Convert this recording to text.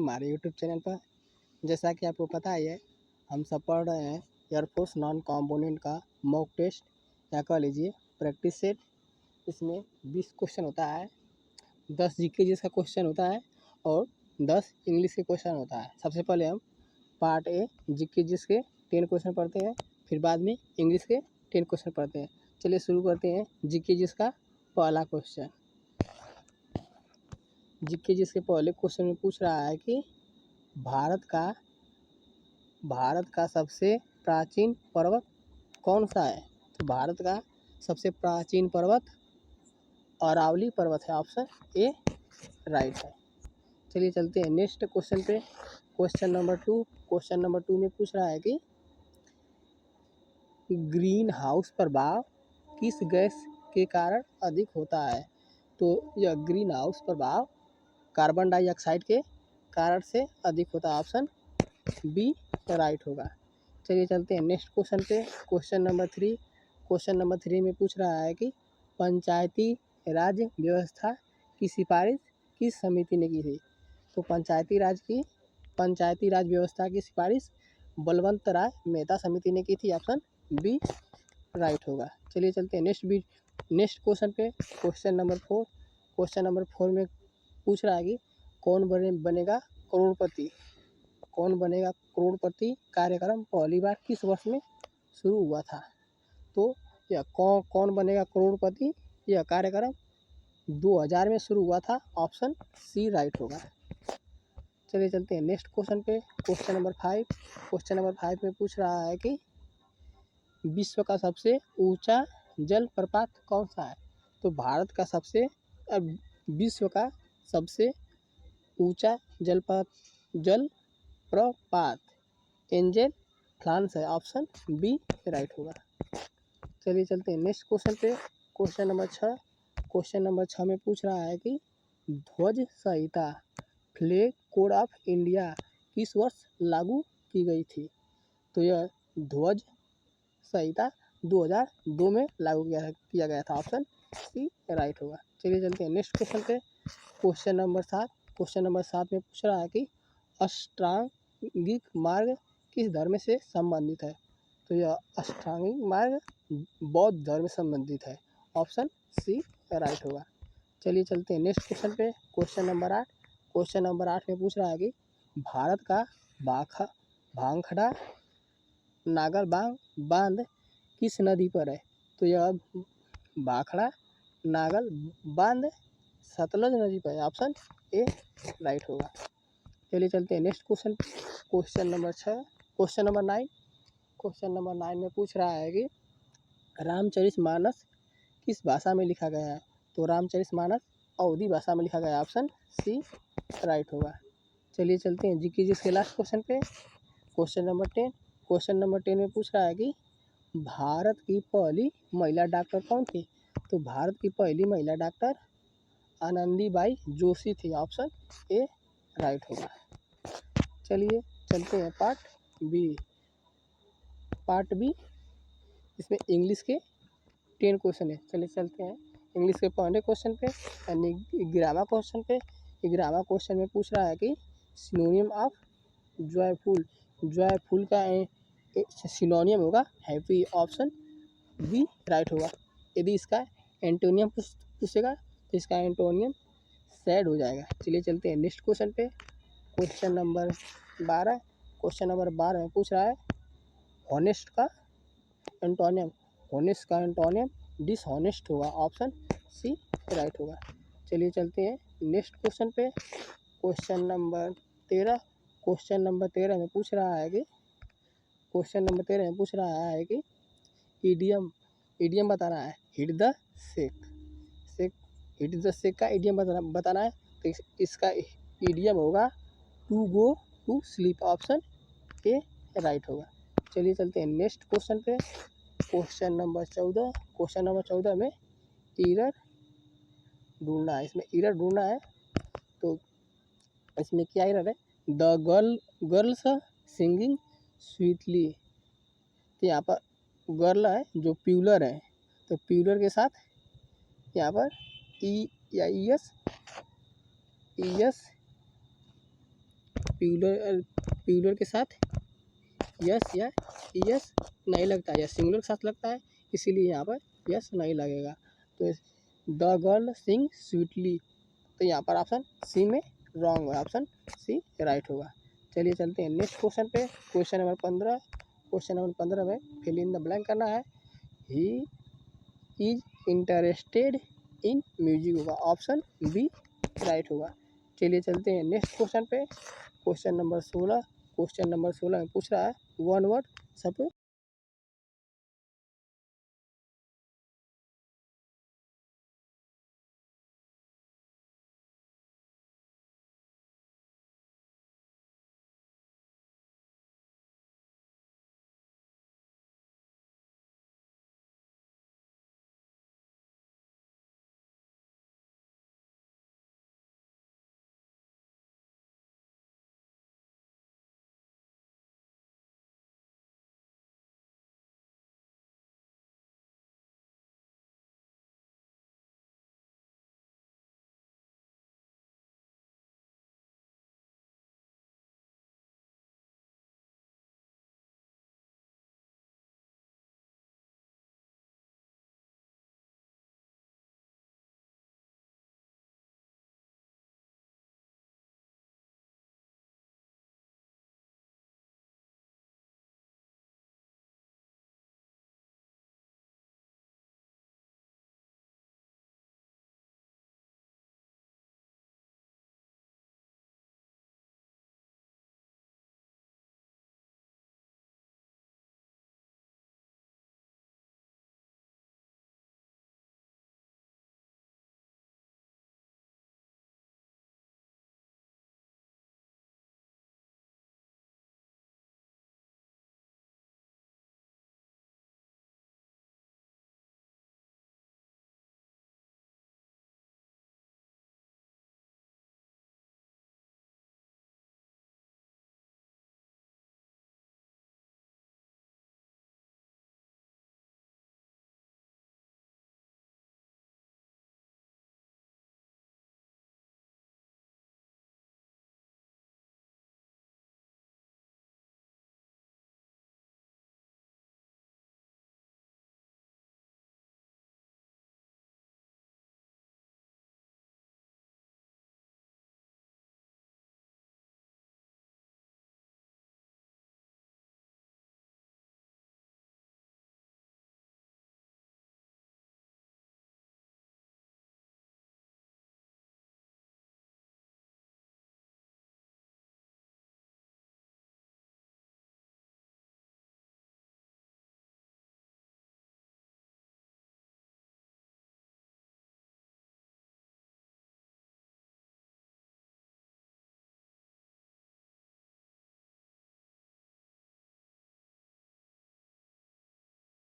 हमारे YouTube channel पर। जैसा कि आपको पता ही है, हम सब पढ़ रहे हैं एयरफोर्स नॉन कंपोनेंट का मॉक टेस्ट या कह लीजिए प्रैक्टिस सेट। इसमें 20 क्वेश्चन होता है, 10 जीके जिसका क्वेश्चन होता है और 10 इंग्लिश के क्वेश्चन होता है। सबसे पहले हम पार्ट ए जीके जिसके 10 क्वेश्चन पढ़ते हैं, फिर बाद में इंग्लिश के 10 क्वेश्चन पढ़ते हैं। चलिए शुरू करते हैं जीके जिसका पहला क्वेश्चन। जीके जिसके पहले क्वेश्चन में पूछ रहा है कि भारत का सबसे प्राचीन पर्वत कौन सा है। तो भारत का सबसे प्राचीन पर्वत अरावली पर्वत है, ऑप्शन ए राइट है। चलिए चलते हैं नेक्स्ट क्वेश्चन पे। क्वेश्चन नंबर 2 में पूछ रहा है कि ग्रीन हाउस प्रभाव किस गैस के कारण अधिक होता है। तो यह ग्रीन हाउस प्रभाव कार्बन डाइऑक्साइड के कारण से अधिक होता है, ऑप्शन बी राइट होगा। चलिए चलते हैं नेक्स्ट क्वेश्चन पे। क्वेश्चन नंबर 3 में पूछ रहा है कि पंचायती राज व्यवस्था की सिफारिश किस समिति ने की थी। तो पंचायती राज व्यवस्था की सिफारिश बलवंत राय मेहता समिति ने की थी, ऑप्शन बी राइट होगा। चलिए चलते हैं नेक्स्ट क्वेश्चन पे। क्वेश्चन नंबर 4 में पूछ रहा है कि कौन बनेगा करोड़पति कार्यक्रम पहली बार किस वर्ष में शुरू हुआ था। तो यह कौन बनेगा करोड़पति, यह कार्यक्रम 2000 में शुरू हुआ था, ऑप्शन सी राइट होगा। चलिए चलते हैं नेक्स्ट क्वेश्चन पे। क्वेश्चन नंबर 5 में पूछ रहा है कि विश्व का सबसे ऊंचा जलप्रपात कौन सा है। तो भारत का विश्व का सबसे ऊंचा जलप्रपात एंजल फ्लांस है, ऑप्शन बी राइट होगा। चलिए चलते हैं नेक्स्ट क्वेश्चन पे। क्वेश्चन नंबर 6 में पूछ रहा है कि ध्वज संहिता फ्लैग कोड ऑफ इंडिया किस वर्ष लागू की गई थी। तो यह ध्वज संहिता 2002 में लागू किया गया था, ऑप्शन सी राइट होगा। चलिए चलते हैं नेक्स्ट क्वेश्चन पे। क्वेश्चन नंबर 7 में पूछ रहा है कि अष्टांगिक मार्ग किस धर्म से संबंधित है। तो यह अष्टांगिक मार्ग बौद्ध धर्म से संबंधित है, ऑप्शन सी राइट होगा। चलिए चलते हैं नेक्स्ट क्वेश्चन पे। क्वेश्चन नंबर 8 में पूछ रहा है कि भारत का भांखड़ा नागलबांग बांध किस नदी पर है। तो यह भाखड़ा नागल बांध सतलज नदी पर है, ऑप्शन ए राइट होगा। चलिए चलते हैं नेक्स्ट क्वेश्चन। क्वेश्चन नंबर 9 में पूछ रहा है कि रामचरितमानस किस भाषा में लिखा गया है। तो रामचरितमानस अवधी भाषा में लिखा गया है, ऑप्शन सी राइट होगा। चलिए चलते हैं जीके जिसके लास्ट क्वेश्चन पे। क्वेश्चन नंबर 10 में पूछ रहा है कि भारत की पहली महिला डॉक्टर कौन थी। तो भारत की पहली महिला डॉक्टर आनंदीबाई जोशी थी, ऑप्शन ए राइट होगा। चलिए चलते हैं पार्ट बी। इसमें इंग्लिश के 10 क्वेश्चन है। चलिए चलते हैं इंग्लिश के पहले क्वेश्चन पे यानी 11वां क्वेश्चन पे। 11वां क्वेश्चन में पूछ रहा है कि सिनोनियम ऑफ जॉयफुल का सिनोनियम होगा हैप्पी, ऑप्शन बी राइट होगा। यदि इसका एंटोनियम पूछेगा तो इसका एंटोनियम सैड हो जाएगा। चलिए चलते हैं नेक्स्ट क्वेश्चन पे। क्वेश्चन नंबर 12 में पूछ रहा है हॉनेस्ट का एंटोनियम डिसऑनेस्ट होगा, ऑप्शन सी राइट होगा। चलिए चलते हैं नेक्स्ट क्वेश्चन पे। क्वेश्चन नंबर 13 में पूछ रहा है कि इडियम बताना है। हिट द सेक का इडियम बताना है। तो इसका इडियम होगा to go to sleep, option A right होगा। चलिए चलते हैं नेक्स्ट क्वेश्चन पे। क्वेश्चन नंबर 14 में एरर ढूंढना है। इसमें एरर ढूंढना है, तो इसमें क्या एरर है। The girls singing sweetly. तो यहाँ पर गर्ल है जो प्यूलर है, तो प्यूलर के साथ यहाँ पर ई या ई एस प्यूलर के साथ यस या यस नहीं लगता है, या सिंगुलर के साथ लगता है, इसीलिए यहाँ पर यस नहीं लगेगा। तो द गर्ल सिंग स्वीटली, तो यहाँ पर ऑप्शन सी में रॉन्ग होगा, ऑप्शन सी राइट होगा। चलिए चलते हैं नेक्स्ट क्वेश्चन पे। Question number 15। क्वेश्चन नंबर 15 में फिल इन द ब्लैंक करना है। He is interested in music होगा, ऑप्शन बी राइट होगा। चलिए चलते हैं नेक्स्ट क्वेश्चन पे। Question number 16। क्वेश्चन नंबर 16 में पूछ रहा है वन वर्ड सब